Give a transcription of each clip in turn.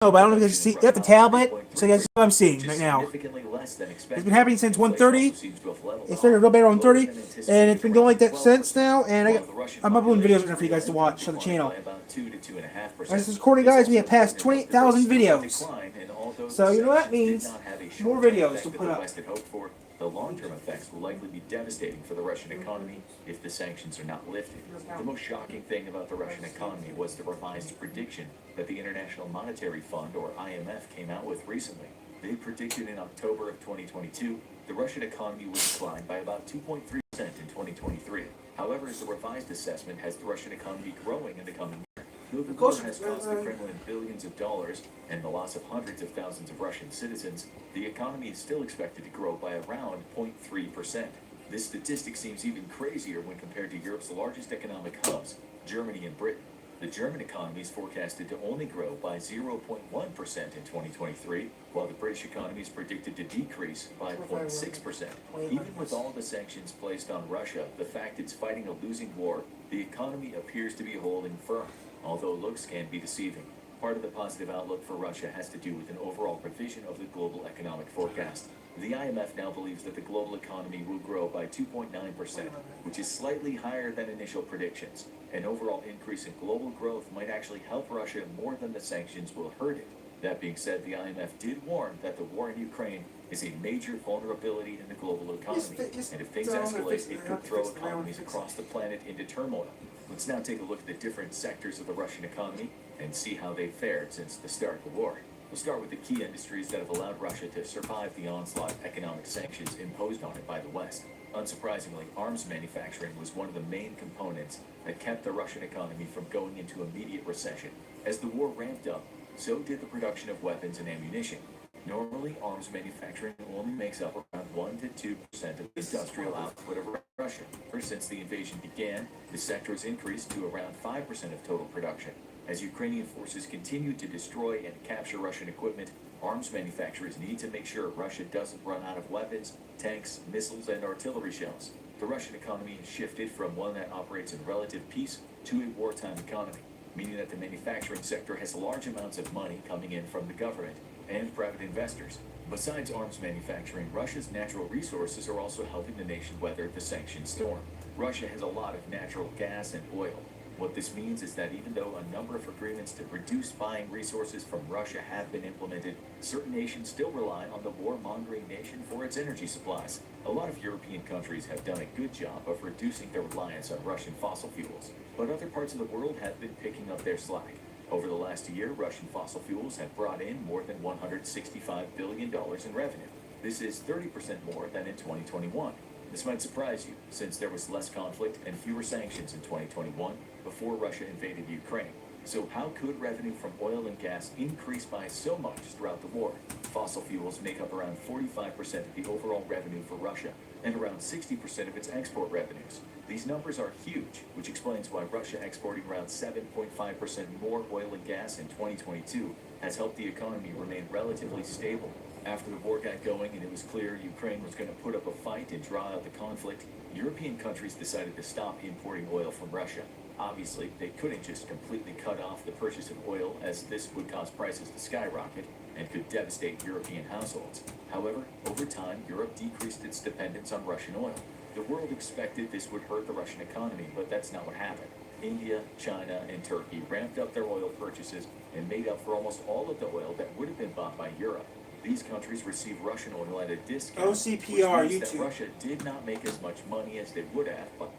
No, but I don't know if you guys see. You have the tablet, so you guys see what I'm seeing right now. It's been happening since 1:30. It started real bad around 30, and it's been going like that since now. And I'm uploading videos right now for you guys to watch on the channel. As this recording, guys, we have passed 28,000 videos. So you know what that means? More videos to put up. The long-term effects will likely be devastating for the Russian economy if the sanctions are not lifted. The most shocking thing about the Russian economy was the revised prediction that the International Monetary Fund, or IMF, came out with recently. They predicted in October of 2022 the Russian economy would decline by about 2.3% in 2023. However, the revised assessment has the Russian economy growing in the coming year. Though the war has cost the Kremlin billions of dollars and the loss of hundreds of thousands of Russian citizens, the economy is still expected to grow by around 0.3%. This statistic seems even crazier when compared to Europe's largest economic hubs, Germany and Britain. The German economy is forecasted to only grow by 0.1% in 2023, while the British economy is predicted to decrease by 0.6%. Even with all the sanctions placed on Russia, the fact it's fighting a losing war, the economy appears to be holding firm, although looks can be deceiving. Part of the positive outlook for Russia has to do with an overall revision of the global economic forecast. The IMF now believes that the global economy will grow by 2.9%, which is slightly higher than initial predictions. An overall increase in global growth might actually help Russia more than the sanctions will hurt it. That being said, the IMF did warn that the war in Ukraine is a major vulnerability in the global economy, and if things escalate, it could throw economies across the planet into turmoil. Let's now take a look at the different sectors of the Russian economy and see how they've fared since the start of the war. We'll start with the key industries that have allowed Russia to survive the onslaught of economic sanctions imposed on it by the West. Unsurprisingly, arms manufacturing was one of the main components that kept the Russian economy from going into immediate recession. As the war ramped up, so did the production of weapons and ammunition. Normally, arms manufacturing only makes up around 1 to 2% of the industrial output of Russia. Ever since the invasion began, the sector has increased to around 5% of total production. As Ukrainian forces continue to destroy and capture Russian equipment, arms manufacturers need to make sure Russia doesn't run out of weapons, tanks, missiles, and artillery shells. The Russian economy has shifted from one that operates in relative peace to a wartime economy, meaning that the manufacturing sector has large amounts of money coming in from the government and private investors. Besides arms manufacturing, Russia's natural resources are also helping the nation weather the sanctions storm. Russia has a lot of natural gas and oil. What this means is that even though a number of agreements to reduce buying resources from Russia have been implemented, certain nations still rely on the war-mongering nation for its energy supplies. A lot of European countries have done a good job of reducing their reliance on Russian fossil fuels, but other parts of the world have been picking up their slack. Over the last year, Russian fossil fuels have brought in more than $165 billion in revenue. This is 30% more than in 2021. This might surprise you, since there was less conflict and fewer sanctions in 2021 before Russia invaded Ukraine. So how could revenue from oil and gas increase by so much throughout the war? Fossil fuels make up around 45% of the overall revenue for Russia and around 60% of its export revenues. These numbers are huge, which explains why Russia exporting around 7.5% more oil and gas in 2022 has helped the economy remain relatively stable. After the war got going and it was clear Ukraine was going to put up a fight and draw out the conflict, European countries decided to stop importing oil from Russia. Obviously, they couldn't just completely cut off the purchase of oil, as this would cause prices to skyrocket and could devastate European households. However, over time, Europe decreased its dependence on Russian oil. The world expected this would hurt the Russian economy, but that's not what happened. India, China, and Turkey ramped up their oil purchases and made up for almost all of the oil that would have been bought by Europe. These countries receive Russian oil at a discount, OCPR, which means YouTube. that Russia did not make as much money as they would have, but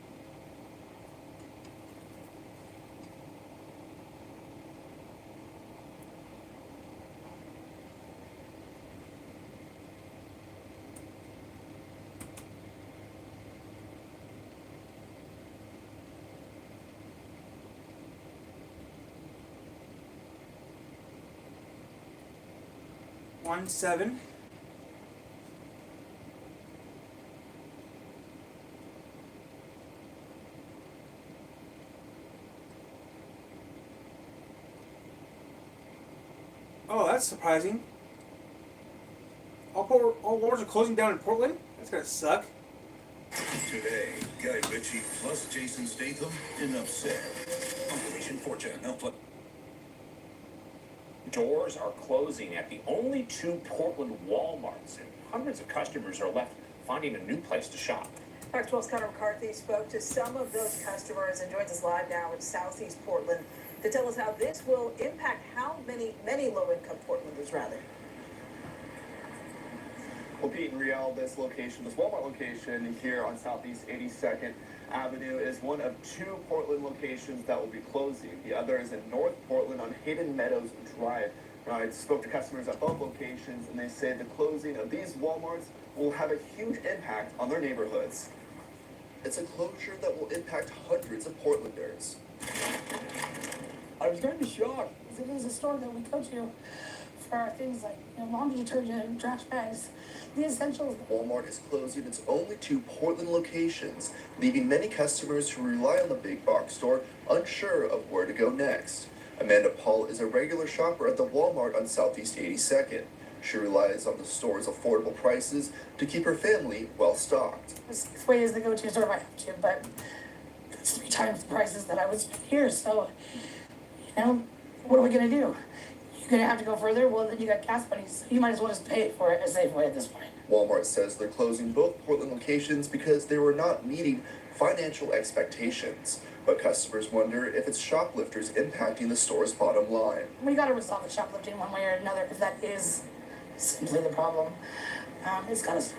One seven. Oh, that's surprising. All wars are closing down in Portland? That's gonna suck. Today, Guy Ritchie plus Jason Statham, enough said. Operation Fortune, Doors are closing at the only 2 Portland Walmarts, and hundreds of customers are left finding a new place to shop. Fox 12's Connor McCarthy spoke to some of those customers and joins us live now in Southeast Portland to tell us how this will impact how many low-income Portlanders, rather. Well, Pete and Riel, this Walmart location here on Southeast 82nd Avenue is one of 2 Portland locations that will be closing. The other is in North Portland on Hayden Meadows Drive. Now, I spoke to customers at both locations, and they say the closing of these Walmarts will have a huge impact on their neighborhoods. It's a closure that will impact hundreds of Portlanders. I was kind of shocked. It is a store that we go to for things like laundry detergent, trash bags, the essentials. Walmart is closing its only 2 Portland locations, leaving many customers who rely on the big box store unsure of where to go next. Amanda Paul is a regular shopper at the Walmart on Southeast 82nd. She relies on the store's affordable prices to keep her family well stocked. Safeway is the go-to store if I have to, but it's 3 times the prices that I was here. So, what are we gonna do? You're gonna have to go further. Well, then you got gas money, so you might as well just pay for it at Safeway at this point. Walmart says they're closing both Portland locations because they were not meeting financial expectations. But customers wonder if it's shoplifters impacting the store's bottom line. We gotta resolve the shoplifting one way or another, because that is simply the problem. It's gotta stop.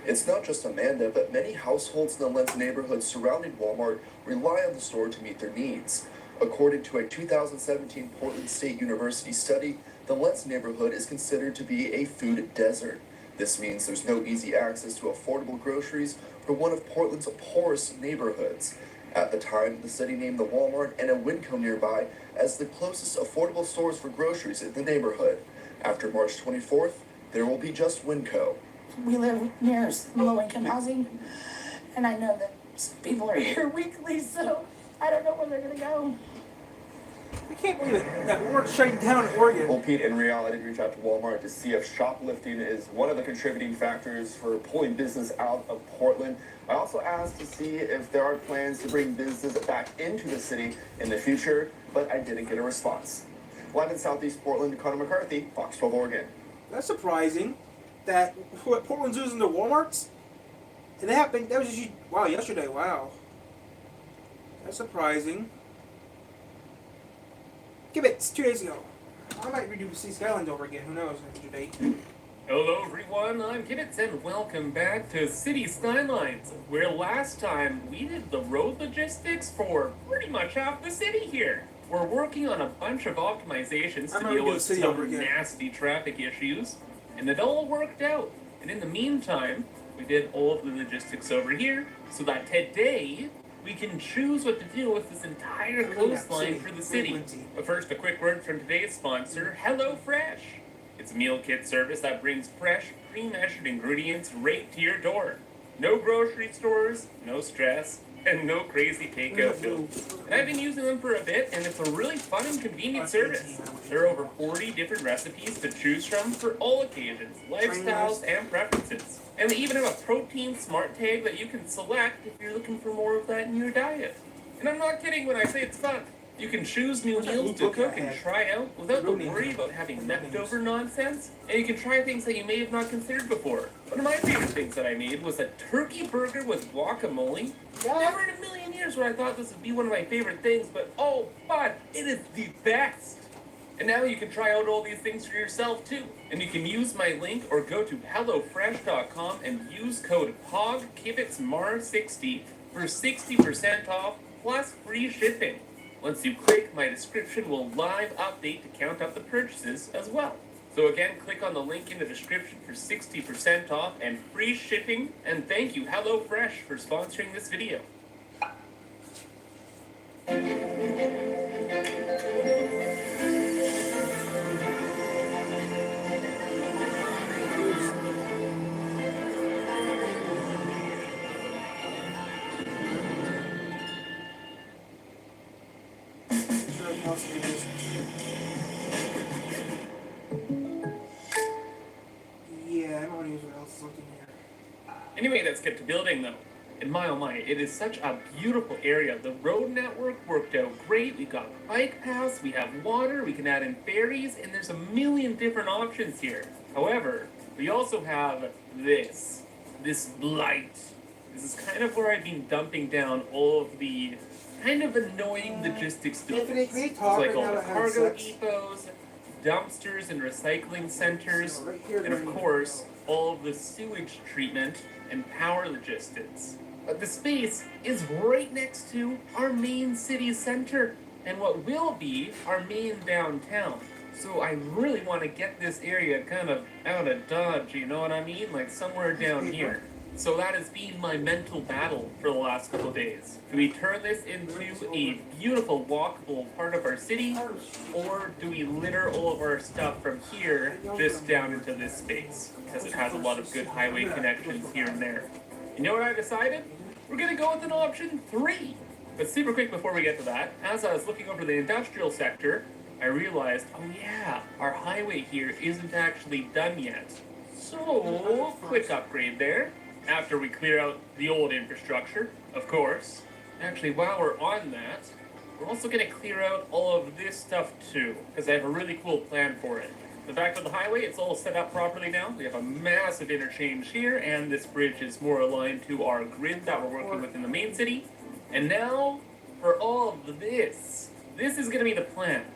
It's not just Amanda, but many households in the Lentz neighborhood surrounding Walmart rely on the store to meet their needs. According to a 2017 Portland State University study, the Lentz neighborhood is considered to be a food desert. This means there's no easy access to affordable groceries for one of Portland's poorest neighborhoods. At the time, the city named the Walmart and a Winco nearby as the closest affordable stores for groceries in the neighborhood. After March 24th, there will be just Winco. We live near some low-income housing, and I know that some people are here weekly, so I don't know where they're gonna go. I can't believe it. That Walmart's shutting down in Oregon. Well, Pete, in reality, I did reach out to Walmart to see if shoplifting is one of the contributing factors for pulling business out of Portland. I also asked to see if there are plans to bring business back into the city in the future, but I didn't get a response. Live in Southeast Portland, Connor McCarthy, Fox 12 Oregon. That's surprising. That what Portland's losing to Walmarts, and that was just yesterday. Wow, that's surprising. Give it 2 days ago. I might redo City Skylines over again. Who knows? After date. Hello everyone, I'm Gibbets and welcome back to City Skylines, where last time we did the road logistics for pretty much half the city here. We're working on a bunch of optimizations to deal with some nasty traffic issues, and it all worked out. And in the meantime, we did all of the logistics over here, so that today we can choose what to do with this entire coastline for the city. But first, a quick word from today's sponsor, HelloFresh. It's a meal kit service that brings fresh, pre-measured ingredients right to your door. No grocery stores, no stress, and no crazy takeout food. And I've been using them for a bit, and it's a really fun and convenient service. There are over 40 different recipes to choose from for all occasions, lifestyles, and preferences. And they even have a protein smart tag that you can select if you're looking for more of that in your diet. And I'm not kidding when I say it's fun. You can choose new meals to cook and try out without the worry about having leftover nonsense. And you can try things that you may have not considered before. One of my favorite things that I made was a turkey burger with guacamole. Never in a million years would I thought this would be one of my favorite things, but oh, but it is the best. And now you can try out all these things for yourself too. And you can use my link or go to HelloFresh.com and use code POGKIBITSMAR60 for 60% off plus free shipping. Once you click, my description will live update to count up the purchases as well. So again, click on the link in the description for 60% off and free shipping. And thank you, HelloFresh, for sponsoring this video. Yeah, I don't want to use what else is looking here. Anyway, let's get to building though. And my oh my, it is such a beautiful area. The road network worked out great. We got bike paths, we have water, we can add in ferries, and there's a million different options here. However, we also have this blight. This is kind of where I've been dumping down all of the kind of annoying logistics Anthony, buildings. can you It's talk like right all now the about having cargo sex? depots, dumpsters and recycling centers, Right here, and of right course, all of the sewage treatment and power logistics. But the space is right next to our main city center and what will be our main downtown. So I really want to get this area kind of out of Dodge, you know what I mean? Like somewhere down here. So that has been my mental battle for the last couple of days. Do we turn this into a beautiful walkable part of our city, or do we litter all of our stuff from here just down into this space? Because it has a lot of good highway connections here and there. You know what I decided? We're gonna go with an option 3. But super quick before we get to that, as I was looking over the industrial sector, I realized, oh yeah, our highway here isn't actually done yet. So, quick upgrade there. After we clear out the old infrastructure, of course. Actually, while we're on that, we're also going to clear out all of this stuff too, because I have a really cool plan for it. The back of the highway, it's all set up properly now. We have a massive interchange here, and this bridge is more aligned to our grid that we're working with in the main city. And now, for all of this. This is going to be the plan.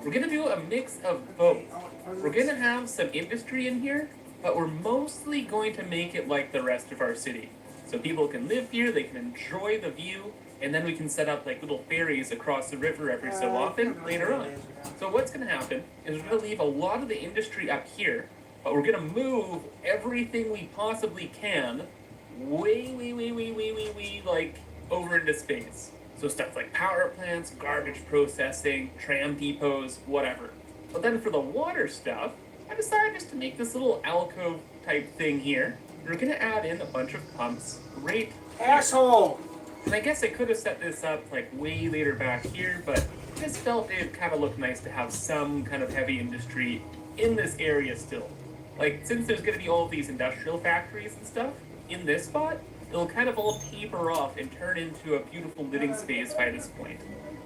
We're going to do a mix of both. We're going to have some industry in here, but we're mostly going to make it like the rest of our city. So people can live here, they can enjoy the view, and then we can set up like little ferries across the river every so often later on. So what's going to happen is we're going to leave a lot of the industry up here, but we're going to move everything we possibly can way, like over into space. So stuff like power plants, garbage processing, tram depots, whatever. But then for the water stuff, I decided just to make this little alcove type thing here. We're gonna add in a bunch of pumps right here. Asshole! And I guess I could have set this up like way later back here, but I just felt it kind of looked nice to have some kind of heavy industry in this area still. Like, since there's gonna be all of these industrial factories and stuff in this spot, it'll kind of all taper off and turn into a beautiful living space by this point.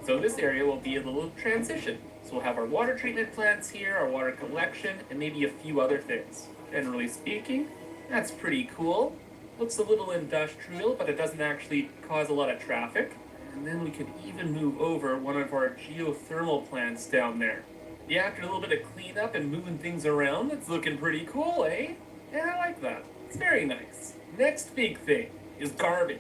So this area will be a little transition. So we'll have our water treatment plants here, our water collection, and maybe a few other things. Generally speaking, that's pretty cool. Looks a little industrial, but it doesn't actually cause a lot of traffic. And then we could even move over one of our geothermal plants down there. Yeah, after a little bit of cleanup and moving things around, it's looking pretty cool, eh? Yeah, I like that. It's very nice. Next big thing is garbage.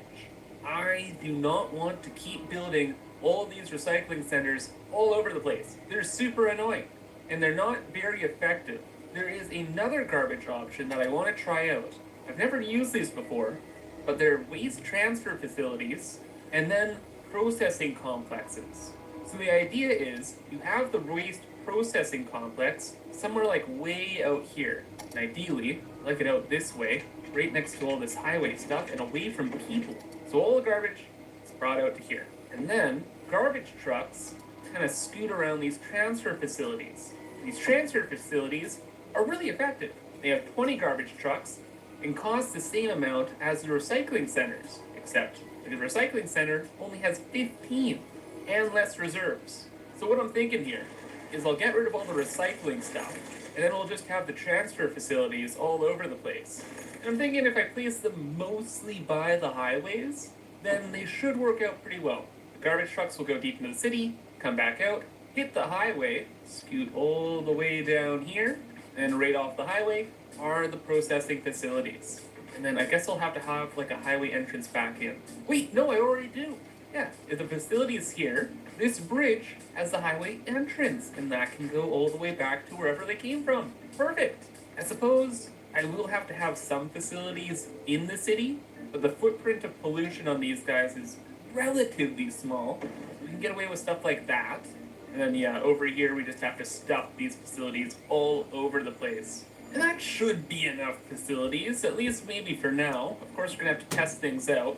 I do not want to keep building all these recycling centers all over the place. They're super annoying, and they're not very effective. There is another garbage option that I want to try out. I've never used these before, but they're waste transfer facilities and then processing complexes. So the idea is you have the waste processing complex somewhere like way out here. And ideally, like it out this way, right next to all this highway stuff and away from people. So all the garbage is brought out to here. And then garbage trucks kind of scoot around these transfer facilities. These transfer facilities are really effective. They have 20 garbage trucks and cost the same amount as the recycling centers, except the recycling center only has 15 and less reserves. So what I'm thinking here is I'll get rid of all the recycling stuff, and then we'll just have the transfer facilities all over the place. And I'm thinking if I place them mostly by the highways, then they should work out pretty well. The garbage trucks will go deep into the city, come back out, hit the highway, scoot all the way down here, and right off the highway are the processing facilities. And then I guess I'll have to have like a highway entrance back in. Wait, no, I already do. Yeah, if the facility is here, this bridge has the highway entrance, and that can go all the way back to wherever they came from. Perfect. I suppose I will have to have some facilities in the city, but the footprint of pollution on these guys is relatively small. We can get away with stuff like that. And then yeah, over here we just have to stuff these facilities all over the place. And that should be enough facilities, at least maybe for now. Of course, we're gonna have to test things out.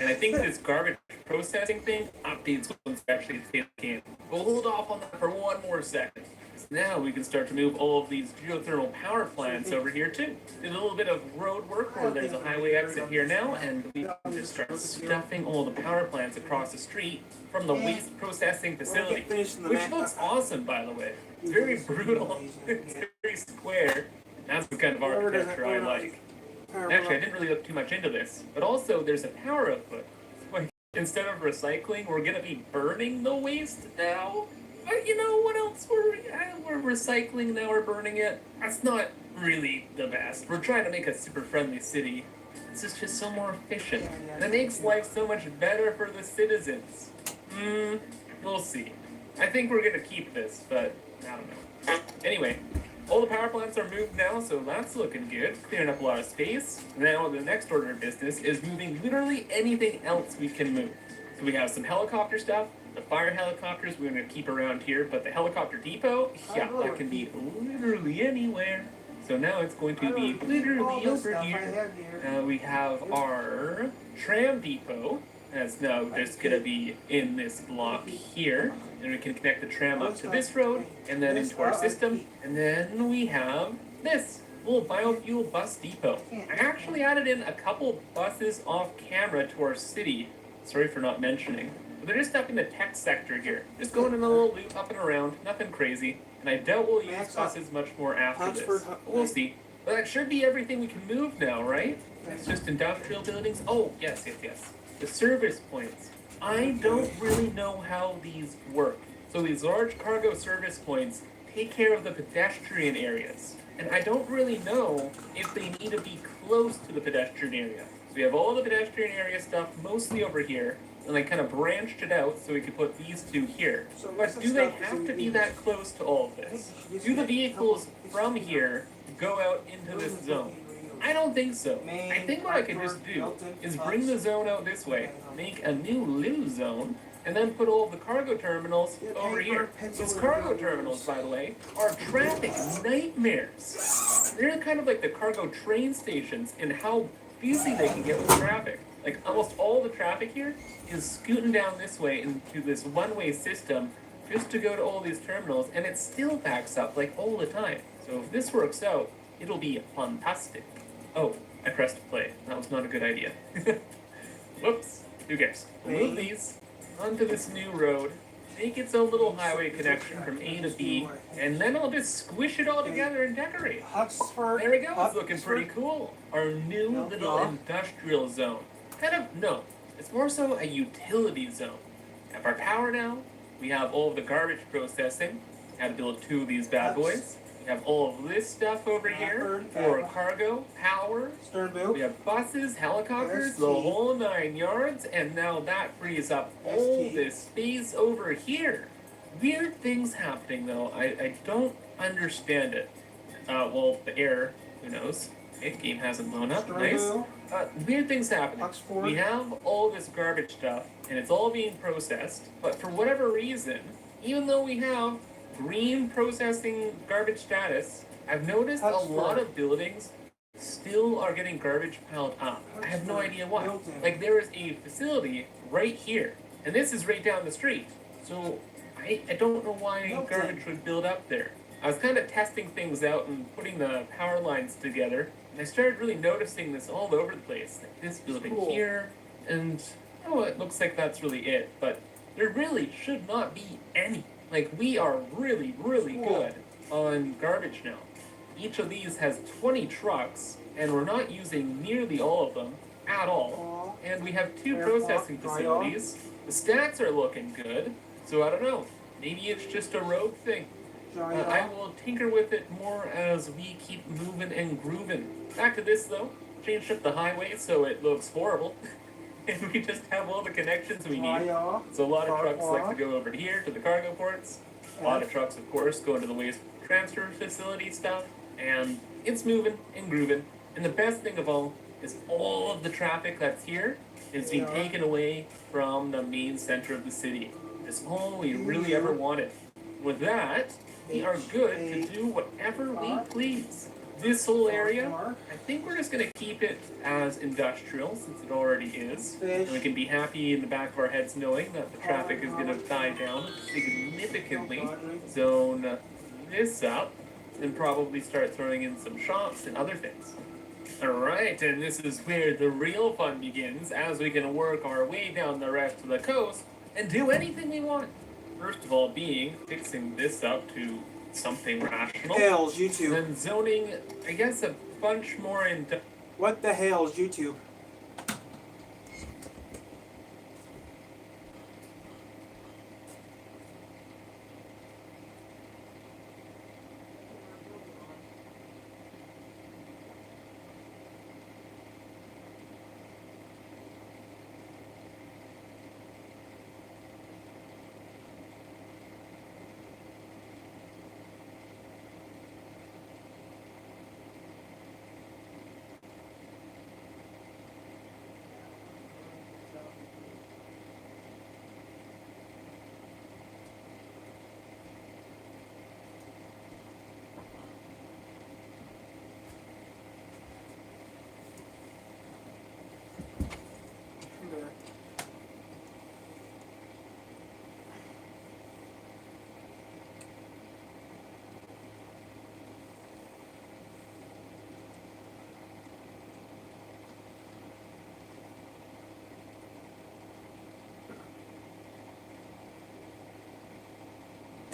And I think this garbage processing thing updates once we actually take in. We'll hold off on that for one more second. Now we can start to move all of these geothermal power plants over here too. Did a little bit of road work where there's a highway exit here now, and we can just start stuffing all the power plants across the street from the waste processing facility, which looks awesome, by the way. It's very brutal, it's very square. That's the kind of architecture I like. Actually, I didn't really look too much into this, but also there's a power output. Like, instead of recycling, we're gonna be burning the waste now. But you know what else? We're recycling, now we're burning it. That's not really the best. We're trying to make a super friendly city. This is just so more efficient. And it makes life so much better for the citizens. We'll see. I think we're gonna keep this, but I don't know. Anyway, all the power plants are moved now, so that's looking good. Clearing up a lot of space. Now the next order of business is moving literally anything else we can move. So we have some helicopter stuff. The fire helicopters we're going to keep around here, but the helicopter depot, yeah, that can be literally anywhere. So now it's going to be literally over here. We have our tram depot. That's now just going to be in this block here. And we can connect the tram up to this road, and then into our system. And then we have this little biofuel bus depot. I actually added in a couple buses off camera to our city. Sorry for not mentioning. But they're just up in the tech sector here. Just going in a little loop up and around, nothing crazy. And I doubt we'll use buses much more after this. But we'll see. But that should be everything we can move now, right? It's just industrial buildings. Oh, yes. The service points. I don't really know how these work. So these large cargo service points take care of the pedestrian areas. And I don't really know if they need to be close to the pedestrian area. So we have all the pedestrian area stuff mostly over here. And I kind of branched it out so we could put these two here. But do they have to be that close to all of this? Do the vehicles from here go out into this zone? I don't think so. I think what I could just do is bring the zone out this way, make a new little zone, and then put all the cargo terminals over here. Those cargo terminals, by the way, are traffic nightmares. They're kind of like the cargo train stations and how busy they can get with traffic. Like almost all the traffic here is scooting down this way into this one-way system just to go to all these terminals, and it still backs up like all the time. So if this works out, it'll be fantastic. Oh, I pressed play. That was not a good idea. Whoops. Who cares? We'll move these onto this new road, make its own little highway connection from A to B, and then I'll just squish it all together and decorate. There we go. It's looking pretty cool. Our new little industrial zone. No, it's more so a utility zone. We have our power now. We have all of the garbage processing. Had to build two of these bad boys. We have all of this stuff over here for cargo, power. We have buses, helicopters, the whole 9 yards, and now that frees up all this space over here. Weird things happening though. I don't understand it. Well, the air, who knows? Okay, game hasn't blown up. Nice. Weird things happening. We have all this garbage stuff, and it's all being processed, but for whatever reason, even though we have green processing garbage status, I've noticed a lot of buildings still are getting garbage piled up. I have no idea why. Like, there is a facility right here, and this is right down the street. So I don't know why garbage would build up there. I was kind of testing things out and putting the power lines together, and I started really noticing this all over the place. Like this building here, and it looks like that's really it. But there really should not be any. Like, we are really, really good on garbage now. Each of these has 20 trucks, and we're not using nearly all of them at all. And we have 2 processing facilities. The stats are looking good, so I don't know. Maybe it's just a road thing. I will tinker with it more as we keep moving and grooving. Back to this though. Changed up the highway so it looks horrible. And we just have all the connections we need. So a lot of trucks like to go over here to the cargo ports. A lot of trucks, of course, go into the waste transfer facility stuff. And it's moving and grooving. And the best thing of all is all of the traffic that's here is being taken away from the main center of the city. It's all we really ever wanted. With that, we are good to do whatever we please. This whole area, I think we're just going to keep it as industrial since it already is. And we can be happy in the back of our heads knowing that the traffic is going to die down significantly. Zone this up and probably start throwing in some shops and other things. Alright, and this is where the real fun begins, as we can work our way down the rest of the coast and do anything we want. First of all being fixing this up to something rational. Hell's YouTube. Then zoning, I guess, a bunch more into. What the hell's YouTube?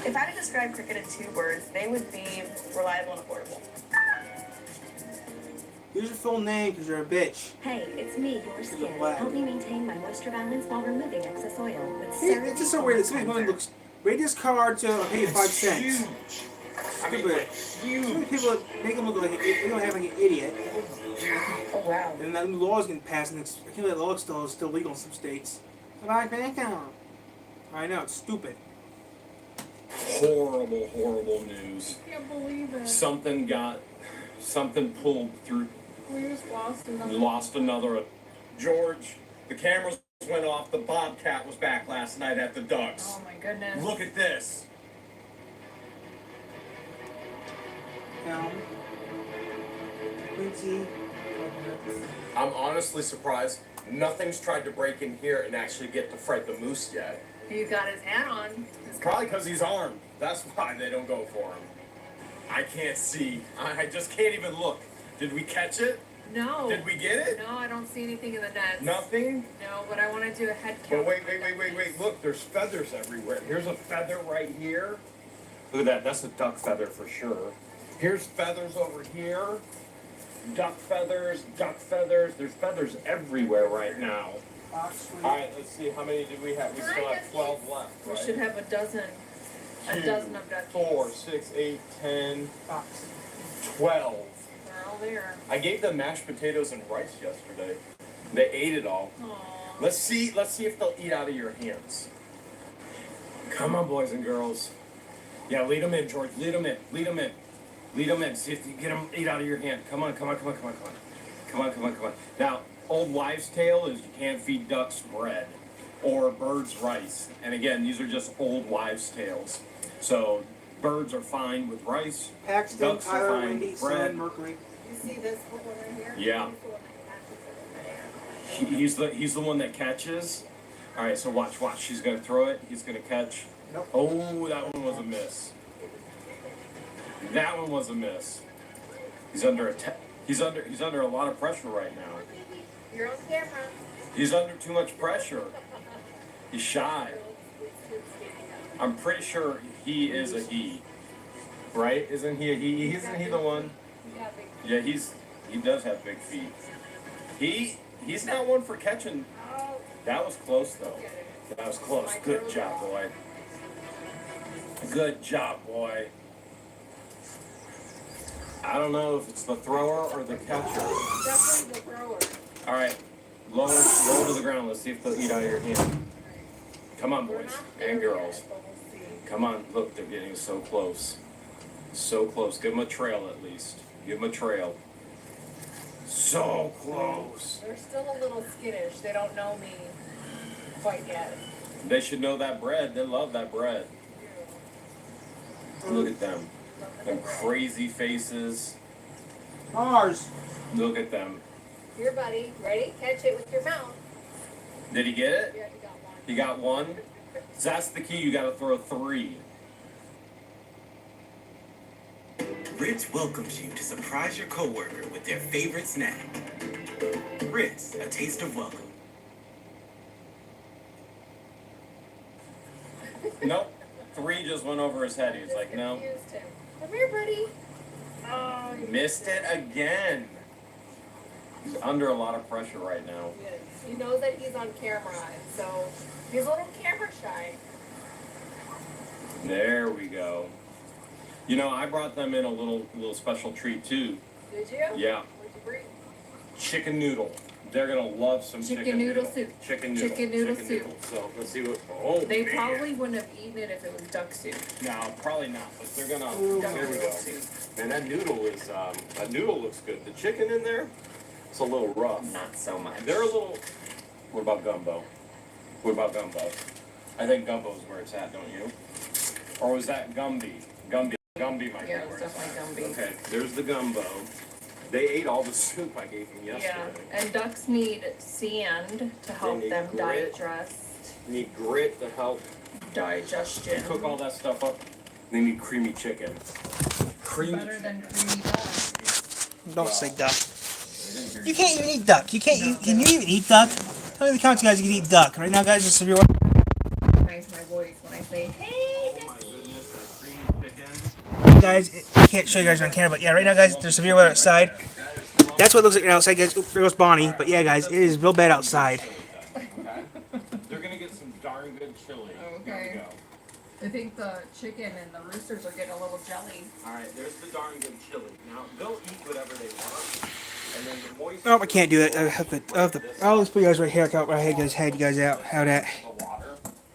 If I had to describe Cricket in 2 words, they would be reliable and affordable. Use your full name because you're a bitch. Hey, it's me, your skin. black. Help me maintain my moisture balance while removing excess oil with Hey, CeraVe it's just so weird that somebody's going to look. Rate this card to pay you 5 cents. Stupid. So many people make him look like they don't have like an idiot. Oh, wow. And that new law is getting passed, and I can't that law is still legal in some states. I know, it's stupid. Horrible news. I can't believe it. Something pulled through. We just lost another. Lost another. George, the cameras went off. The Bobcat was back last night at the Ducks. Oh my goodness. Look at this. Quincy. I'm honestly surprised nothing's tried to break in here and actually get to Fred the Moose yet. You got his hat on. Probably because he's armed. That's why they don't go for him. I can't see. I just can't even look. Did we catch it? No. Did we get it? No, I don't see anything in the nets. Nothing? No, but I want to do a head But count. wait. Look, there's feathers everywhere. Here's a feather right here. Look at that. That's a duck feather for sure. Here's feathers over here. Duck feathers. There's feathers everywhere right now. All right, let's see. How many did we have? We still have 12 left, We right? should have a dozen. A Two, dozen of duckies. 4, 6, 8, 10, 12. They're all there. I gave them mashed potatoes and rice yesterday. They ate it all. Aww. Let's see if they'll eat out of your hands. Come on, boys and girls. Yeah, lead them in, George. Lead them in. See if you get them eat out of your hand. Come on. Now, old wives' tale is you can't feed ducks bread or birds rice. And again, these are just old wives' tales. So birds are fine with rice. Paxton, Ducks are Tyler, fine Wendy, with bread. Sun, Mercury. You see this one right here? Yeah. He's the one that catches. All right, so watch. She's gonna throw it. He's gonna catch. Nope. Oh, that one was a miss. That one was a miss. He's under a lot of pressure right now. You're on camera. He's under too much pressure. He's shy. I'm pretty sure he is a he. Right? Isn't he a he? Isn't he the one? Yeah, he does have big feet. He's not one for catching. That was close though. That was close. Good job, boy. Good job, boy. I don't know if it's the thrower or the catcher. Definitely the thrower. All right, lower to the ground. Let's see if they'll eat out of your hand. Come on, boys and girls. Come on. Look, they're getting so close. So close. Give them a trail at least. Give them a trail. So close. They're still a little skittish. They don't know me quite yet. They should know that bread. They love that bread. Look at them. Them crazy faces. Mars. Look at them. Here, buddy. Ready? Catch it with your mouth. Did he get it? Yeah, you got one. He got one? So that's the key. You got to throw 3. Ritz welcomes you to surprise your coworker with their favorite snack. Ritz, a taste of welcome. Nope. 3 just went over his head. He was like, no. Come here, buddy. Oh, missed it again. He's under a lot of pressure right now. Yes. You know that he's on camera, and so he's a little camera shy. There we go. You know, I brought them in a little special treat too. Did you? Yeah. What'd you bring? Chicken noodle. They're gonna love some Chicken noodle soup. Chicken noodle. Chicken noodle soup. Noodle. So let's see what. Oh, They man. probably wouldn't have eaten it if it was duck soup. No, probably not. But they're gonna. Duck Here we noodle go. soup. Man, that noodle is that noodle looks good. The chicken in there, it's a little rough. Not so much. They're a little. What about gumbo? What about gumbo? I think gumbo's where it's at, don't you? Or was that Gumby? Gumby might Yeah, be it's where it's definitely at. Gumby. Okay, there's the gumbo. They ate all the soup I gave them yesterday. Yeah, and ducks need sand to help need them grit. digest. They need grit to help Digestion. cook all that stuff up. They need creamy chicken. Creamy Better than creamy duck. Don't say duck. You can't even eat duck. You can't. Can you even eat duck? Tell me in the comments, guys, you can eat duck. Right now, guys, just if you're Recognize my voice when I say, hey, guys, I can't show you guys on camera, but yeah, right now, guys, there's severe weather outside. That's what it looks like outside, guys. Oop, there goes Bonnie. But yeah, guys, it is real bad outside. They're gonna get some darn good chili. Okay. I think the chicken and the roosters are getting a little jelly. Alright, there's the darn good chili. Now, they'll eat whatever they want. And then the moist. Oh, I can't do it. I'll just put you guys right here. I had you guys out. How that?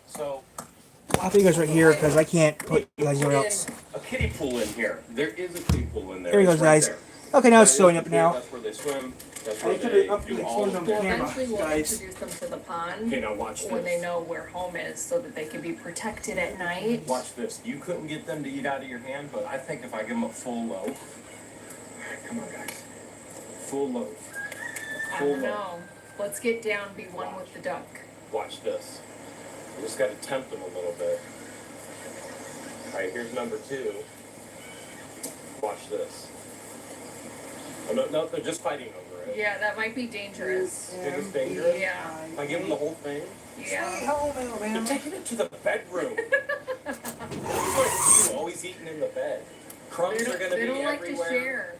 So, I'll put you guys right here because I can't put you guys anywhere else. a kiddie pool in here. There is a kiddie pool in there. There he It's goes, right guys. there. Okay, now it's That is showing the up pool. now. That's where they swim. That's I where put they it up do to all the of camera. it. Eventually we'll guys. introduce them to the pond Okay, now watch when they this. know where home is so that they can be protected at night. Watch this. You couldn't get them to eat out of your hand, but I think if I give them a full loaf. Alright, come on, guys. Full loaf. I Full don't loaf. know. Let's get down, be one with the duck. Watch this. I just got to tempt them a little bit. Alright, here's number 2. Watch this. Oh, no, they're just fighting over it. Yeah, that might be dangerous. Think it's dangerous? Yeah. If I give them the whole thing, Yeah. they're taking it to the bedroom. You always eating in the bed. Crumbs are going to be They don't like to everywhere. share.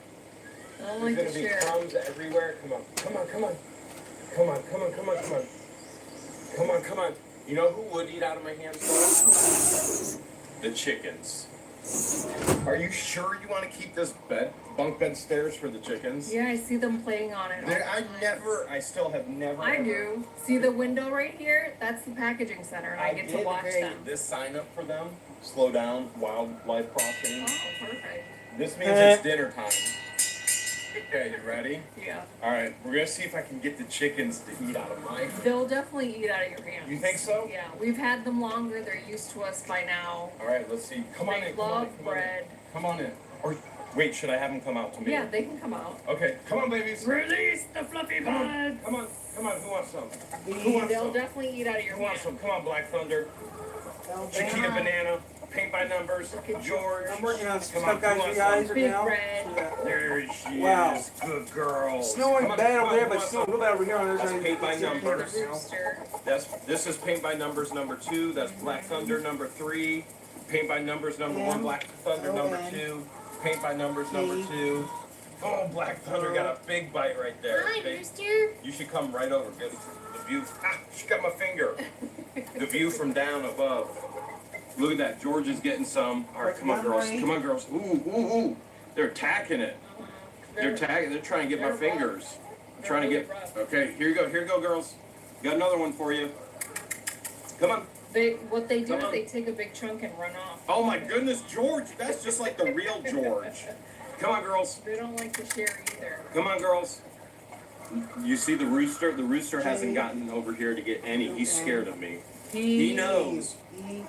They don't There's like going to to be share. crumbs everywhere. Come on. Come on. You know who would eat out of my hands? The chickens. Are you sure you want to keep this bunk bed stairs for the chickens? Yeah, I see them playing on it. I still have never. I ever- do. See the window right here? That's the packaging center, and I get to did watch pay them. this sign up for them. Slow down, wildlife crossing. Oh, perfect. This means it's dinner time. Okay, you ready? Yeah. All right, we're gonna see if I can get the chickens to eat out of my. They'll definitely eat out of your hands. You think so? Yeah, we've had them longer. They're used to us by now. All right, let's see. Come on They in. Come on love in. Come on in. bread. Come on in. Or wait, should I have them come out to me? Yeah, they can come out. Okay, come on, babies. Release the fluffy buds. Come on. Who wants some? Who wants They'll some? definitally eat out of your Who wants hands. some? Come on, Black Thunder. Chiquita Banana. Paint by numbers. George. I'm working on some Come on, stuff, guys. who You wants guys some? right Big now. red. There she Wow. is. Good girl. Snowing Come on, bad come over there, on, but who wants snowing some? real bad over here. That's paint by numbers. Rooster. This is paint by numbers number 2. That's Black Thunder number 3. Paint by numbers number 1. Black Thunder number 2. Paint by numbers number 2. Oh, Black Thunder got a big bite right there. Hi, Big- Rooster. You should come right over. Get the view. Ah, she got my finger. The view from down above. Look at that. George is getting some. All right, come on, girls. Come on, girls. Ooh. They're attacking it. They're trying to get my fingers. I'm trying to get. Okay, here you go. Here you go, girls. Got another one for you. Come on. What they do Come is on. they take a big chunk and run off. Oh my goodness, George. That's just like the real George. Come on, girls. They don't like to share either. Come on, girls. You see the rooster? The rooster hasn't gotten over here to get any. He's scared of me. He knows.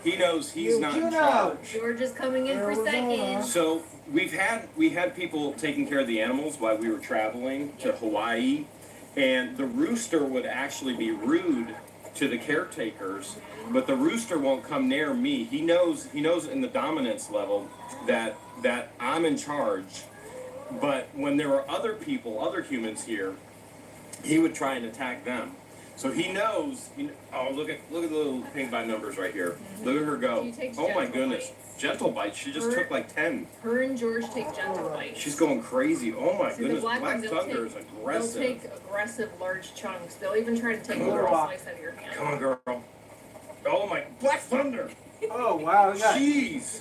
He knows he's not in charge. George is coming in for second. So we had people taking care of the animals while we were traveling to Hawaii, and the rooster would actually be rude to the caretakers, but the rooster won't come near me. He knows in the dominance level that I'm in charge. But when there were other people, other humans here, he would try and attack them. So he knows. Oh, look at the little pink by numbers right here. Look at her go. She takes Oh my gentle goodness, bites. gentle bites. She just took like 10. Her and George take gentle bites. She's going crazy. Oh my See, the goodness, black Black ones, they'll Thunder is take- aggressive. They'll take aggressive, large chunks. They'll even try to take a little slice out of your hand. Come on, girl. Oh my, Black Thunder. Oh wow! Look at that. Jeez.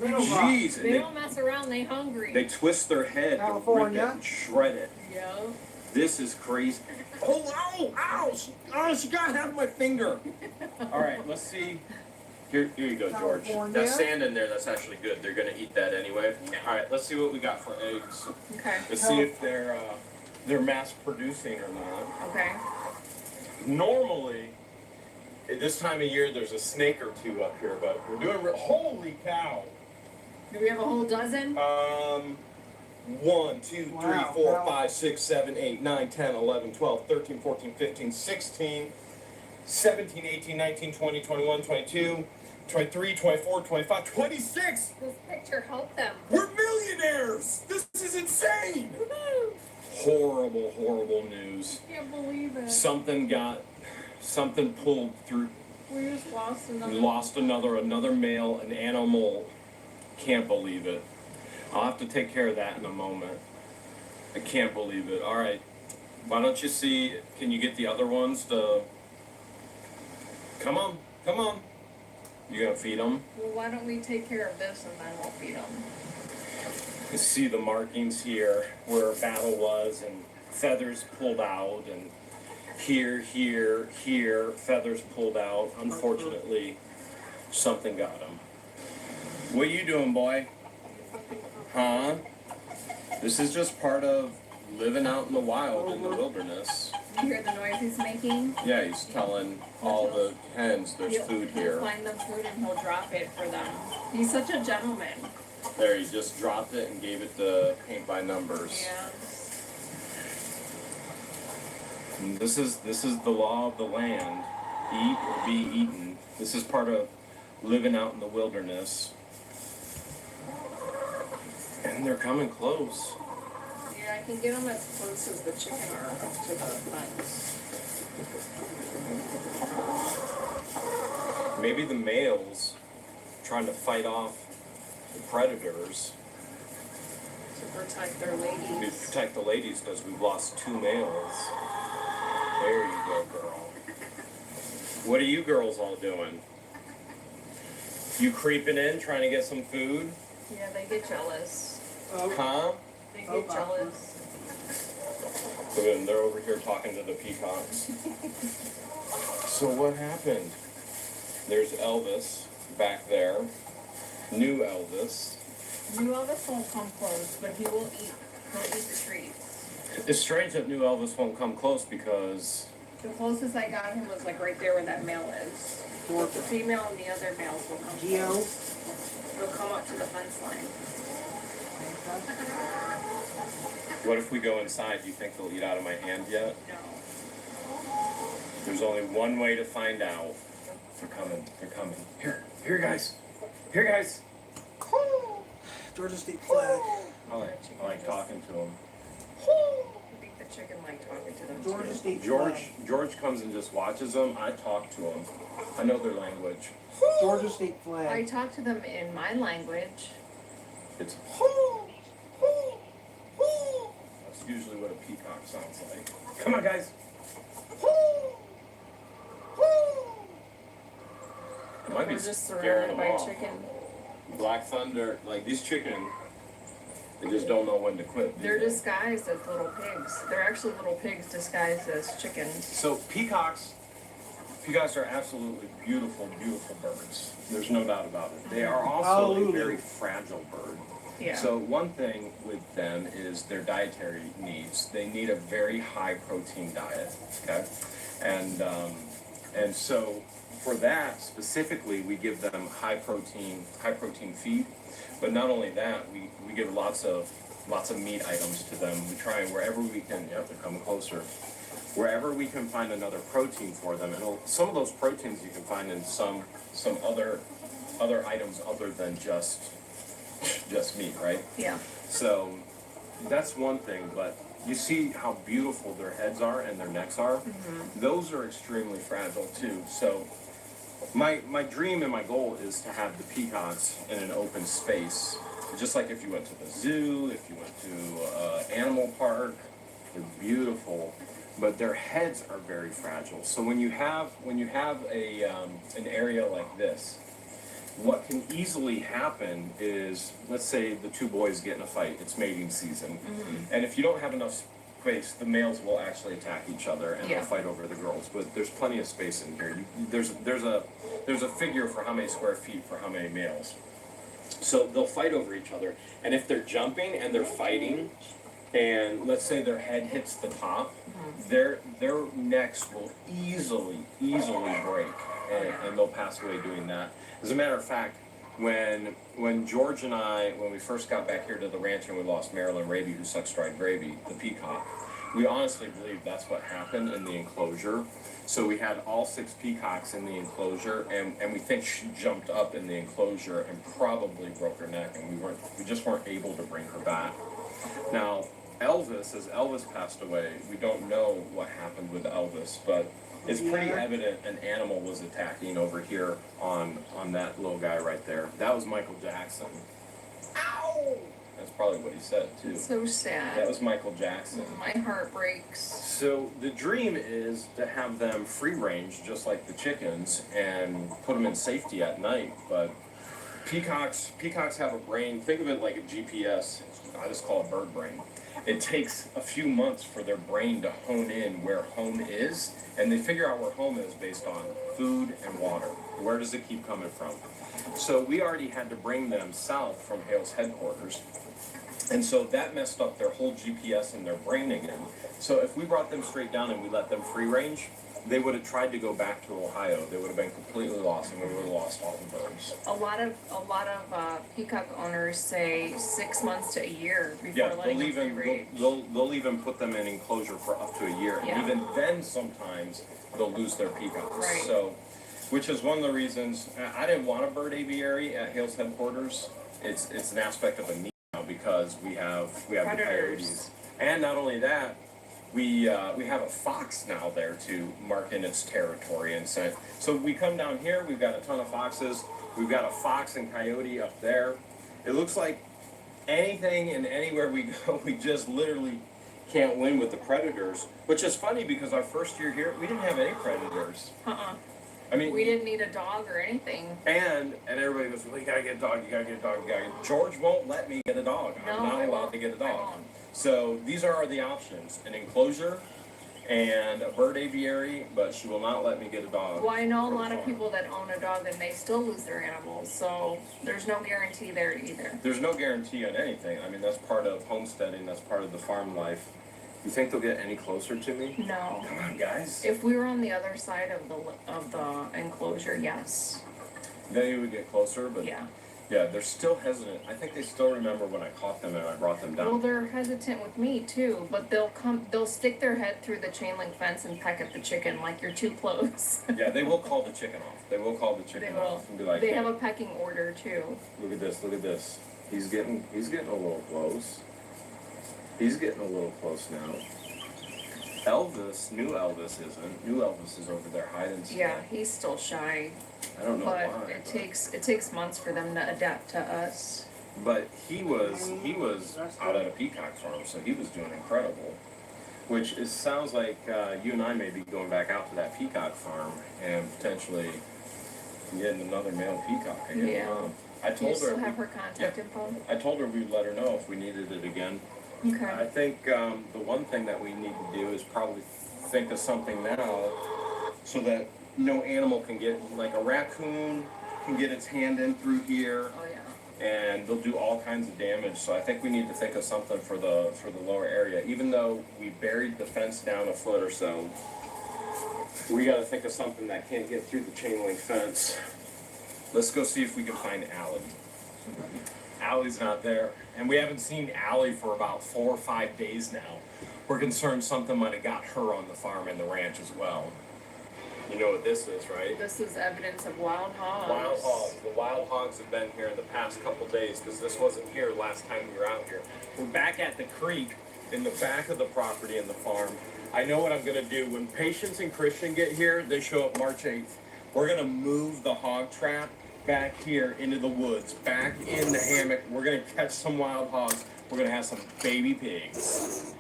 Little rock. Jeez. And They don't mess around. They hungry. they twist their head to rip California. it and shred it. Yeah. This is crazy. Oh, ow, ow, she got half my finger. All right, let's see. Here you go, George. California. That sand in there, that's actually good. They're gonna eat that anyway. All right, let's see what we got for eggs. Okay. Let's see if they're mass producing or not. Okay. Normally, at this time of year, there's a snake or two up here, but we're doing. Holy cow! Do we have a whole dozen? 1, 2, 3, Wow, 4, wow. 5, 6, 7, 8, 9, 10, 11, 12, 13, 14, 15, 16, 17, 18, 19, 20, 21, 22, 23, 24, 25, 26! This picture helped them. We're millionaires! This is insane! Horrible, horrible news. Can't believe it. Something pulled through. We just lost another. We lost another male, an animal. Can't believe it. I'll have to take care of that in a moment. I can't believe it. All right. Why don't you see, can you get the other ones to... Come on. You gonna feed them? Well, why don't we take care of this and then we'll feed them? You see the markings here where a battle was and feathers pulled out and here, feathers pulled out. Unfortunately, something got him. What are you doing, boy? Huh? This is just part of living out in the wild, in the wilderness. You hear the noise he's making? Yeah, he's telling all the hens there's food He'll here. find them food and he'll drop it for them. He's such a gentleman. There, he just dropped it and gave it the paint by numbers. Yeah. And this is the law of the land. Eat or be eaten. This is part of living out in the wilderness. And they're coming close. Yeah, I can get them as close as the chicken are up to the fence. Maybe the males trying to fight off the predators. To protect their We ladies. protect the ladies because we've lost 2 males. There you go, girl. What are you girls all doing? You creeping in, trying to get some food? Yeah, they get jealous. Huh? They get jealous. Look at them, they're over here talking to the peacocks. So what happened? There's Elvis back there. New Elvis. New Elvis won't come close, but he will eat. He'll eat the treats. It's strange that New Elvis won't come close because The closest I got him was like right there where that male is. The female and the other males will come close. They'll come up to the fence line. what if we go inside? Do you think they'll eat out of my hand yet? No. There's only one way to find out. They're coming. Here guys. Georgia State flag. I like talking to them. I think the chicken like talking to them Georgia too. State flag. George comes and just watches them. I talk to them. I know their language. Georgia State I flag. talk to them in my language. It's that's usually what a peacock sounds like. Come on, guys. It might be We're just scaring surrounded them by off. chicken. Black Thunder, like these chicken, they just don't know when to quit. do They're they? disguised as little pigs. They're actually little pigs disguised as chickens. So peacocks are absolutely beautiful, beautiful birds. There's no doubt about it. They are also a Hallelujah. very fragile bird. Yeah. So one thing with them is their dietary needs. They need a very high protein diet, okay? And so for that specifically, we give them high protein feed. But not only that, we give lots of meat items to them. We try and wherever we can, they're coming closer. wherever we can find another protein for them, and some of those proteins you can find in some other items other than just meat, right? Yeah. So that's one thing, but you see how beautiful their heads are and their necks are? Those are extremely fragile too. So my dream and my goal is to have the peacocks in an open space. Just like if you went to the zoo, if you went to animal park, they're beautiful, but their heads are very fragile. So when you have a an area like this, what can easily happen is, let's say the two boys get in a fight, it's mating season, and if you don't have enough space, the males will actually attack each other and they'll fight over the girls, but there's plenty of space in here. There's a figure for how many square feet for how many males. So they'll fight over each other, and if they're jumping and they're fighting, and let's say their head hits the top, their necks will easily break, and they'll pass away doing that. As a matter of fact, when George and I, when we first got back here to the ranch and we lost Marilyn Raby, who sucked striped Raby, the peacock, we honestly believe that's what happened in the enclosure. So we had all 6 peacocks in the enclosure, and we think she jumped up in the enclosure and probably broke her neck, and we just weren't able to bring her back. Now, Elvis, as Elvis passed away, we don't know what happened with Elvis, but it's pretty evident an animal was attacking over here on that little guy right there. That was Michael Jackson. Ow! That's probably what he said, too. So sad. That was Michael Jackson. My heart breaks. So the dream is to have them free range, just like the chickens, and put them in safety at night. But peacocks have a brain. Think of it like a GPS. I just call it bird brain. It takes a few months for their brain to hone in where home is, and they figure out where home is based on food and water. Where does it keep coming from? So we already had to bring them south from Hale's headquarters, and so that messed up their whole GPS and their brain again. So if we brought them straight down and we let them free range, they would have tried to go back to Ohio. They would have been completely lost, and we would have lost all the birds. A lot of peacock owners say 6 months to a year before letting them free range. They'll even put them in enclosure for up to a year, and even then sometimes they'll lose their peacocks. Right. So, which is one of the reasons I didn't want a bird aviary at Hale's headquarters. It's an aspect of a need now because we have the coyotes, and not only that. We have a fox now there to mark in its territory and scent. So we come down here, we've got a ton of foxes. We've got a fox and coyote up there. It looks like anything and anywhere we go, we just literally can't win with the predators. Which is funny because our first year here, we didn't have any predators. I mean, we didn't need a dog or anything. And everybody goes, well, you gotta get a dog, you gotta get a dog, you gotta get. George won't let me get a dog. I'm not allowed to get a dog. So these are the options: an enclosure and a bird aviary, but she will not let me get a dog. Well, I know a lot of people that own a dog and they still lose their animals, so there's no guarantee there either. There's no guarantee on anything. I mean, that's part of homesteading, that's part of the farm life. You think they'll get any closer to me? No. Come on, guys. If we were on the other side of the enclosure, yes. Then you would get closer, but yeah, they're still hesitant. I think they still remember when I caught them and I brought them down. Well, they're hesitant with me too, but they'll stick their head through the chain link fence and peck at the chicken like you're too close. Yeah, they will call the chicken off. They will call the chicken off and be like, they have a pecking order too. Look at this, look at this. He's getting a little close. He's getting a little close now. New Elvis isn't. New Elvis is over there hiding still. Yeah, he's still shy. I don't know but why. It takes months for them to adapt to us. But he was out at a peacock farm, so he was doing incredible. Which sounds like you and I may be going back out to that peacock farm and potentially getting another male peacock again. Yeah. I Do you told still her. have her contact info? I told her we'd let her know if we needed it again. Okay. I think the one thing that we need to do is probably think of something now so that no animal can get, like a raccoon can get its hand in through here. Oh yeah. And they'll do all kinds of damage. So I think we need to think of something for the lower area. Even though we buried the fence down a foot or so, we got to think of something that can't get through the chain link fence. Let's go see if we can find Allie. Allie's not there, and we haven't seen Allie for about 4 or 5 days now. We're concerned something might have got her on the farm and the ranch as well. You know what this is, right? This is evidence of wild hogs. Wild hogs. The wild hogs have been here in the past couple days because this wasn't here last time we were out here. We're back at the creek in the back of the property and the farm. I know what I'm going to do. When Patience and Christian get here, they show up March 8th. We're going to move the hog trap back here into the woods, back in the hammock. We're going to catch some wild hogs. We're going to have some baby pigs.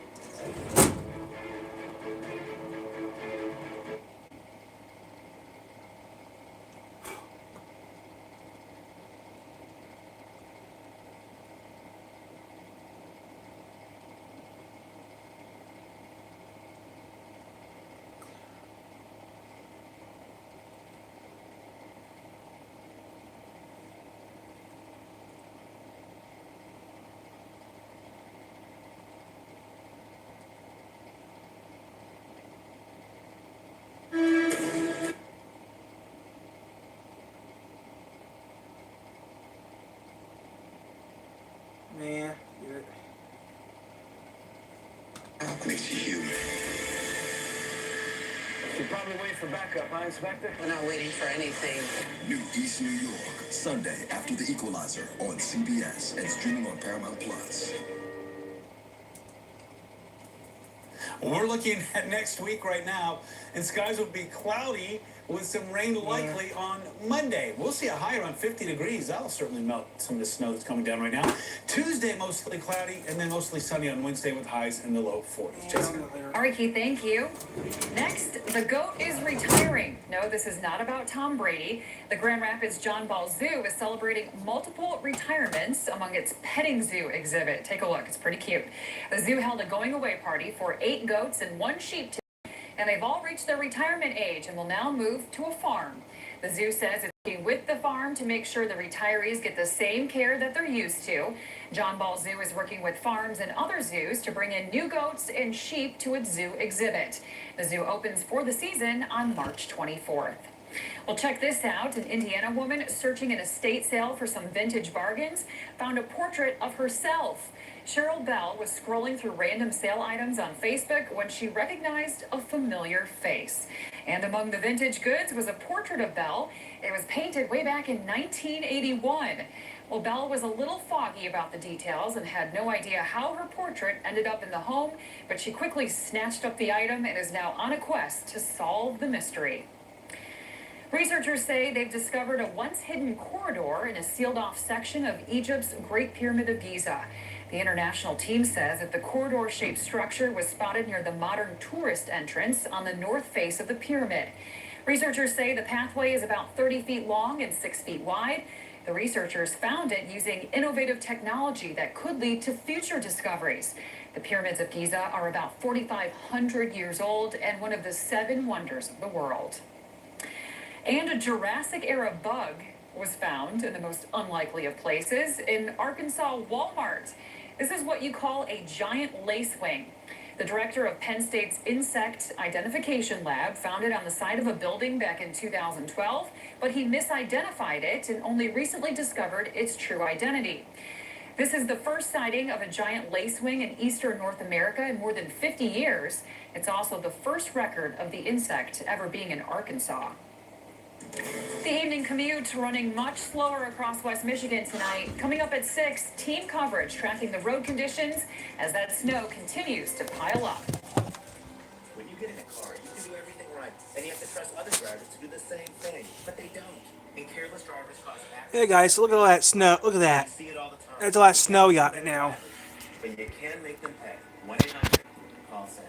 Yeah. Makes you human. You're probably waiting for backup, huh, Inspector? We're not waiting for anything. New East New York, Sunday after The Equalizer on CBS and streaming on Paramount Plus. We're looking at next week right now, and skies will be cloudy with some rain likely on Monday. We'll see a high around 50 degrees. That'll certainly melt some of the snow that's coming down right now. Tuesday, mostly cloudy, and then mostly sunny on Wednesday with highs in the low 40s. Jessica. All right, Keith, thank you. Next, the GOAT is retiring. No, this is not about Tom Brady. The Grand Rapids John Ball Zoo is celebrating multiple retirements among its petting zoo exhibit. Take a look. It's pretty cute. The zoo held a going-away party for 8 goats and 1 sheep today, and they've all reached their retirement age and will now move to a farm. The zoo says it's working with the farm to make sure the retirees get the same care that they're used to. John Ball Zoo is working with farms and other zoos to bring in new goats and sheep to its zoo exhibit. The zoo opens for the season on March 24th. Well, check this out. An Indiana woman searching an estate sale for some vintage bargains found a portrait of herself. Cheryl Bell was scrolling through random sale items on Facebook when she recognized a familiar face. And among the vintage goods was a portrait of Bell. It was painted way back in 1981. Well, Bell was a little foggy about the details and had no idea how her portrait ended up in the home, but she quickly snatched up the item and is now on a quest to solve the mystery. Researchers say they've discovered a once hidden corridor in a sealed-off section of Egypt's Great Pyramid of Giza. The international team says that the corridor-shaped structure was spotted near the modern tourist entrance on the north face of the pyramid. Researchers say the pathway is about 30 feet long and 6 feet wide. The researchers found it using innovative technology that could lead to future discoveries. The pyramids of Giza are about 4,500 years old and one of the 7 wonders of the world. And a Jurassic-era bug was found in the most unlikely of places in Arkansas Walmart. This is what you call a giant lacewing. The director of Penn State's Insect Identification Lab found it on the side of a building back in 2012, but he misidentified it and only recently discovered its true identity. This is the first sighting of a giant lacewing in eastern North America in more than 50 years. It's also the first record of the insect ever being in Arkansas. The evening commute running much slower across West Michigan tonight. Coming up at 6, team coverage tracking the road conditions as that snow continues to pile up. When you get in a car, you can do everything right, and you have to trust other drivers to do the same thing, but they don't. And careless drivers cause accidents. Hey guys, so look at all that snow. Look at that. You see it all the time. That's a lot of snow we got right now. But you can make them pay. 1-800 call Sam.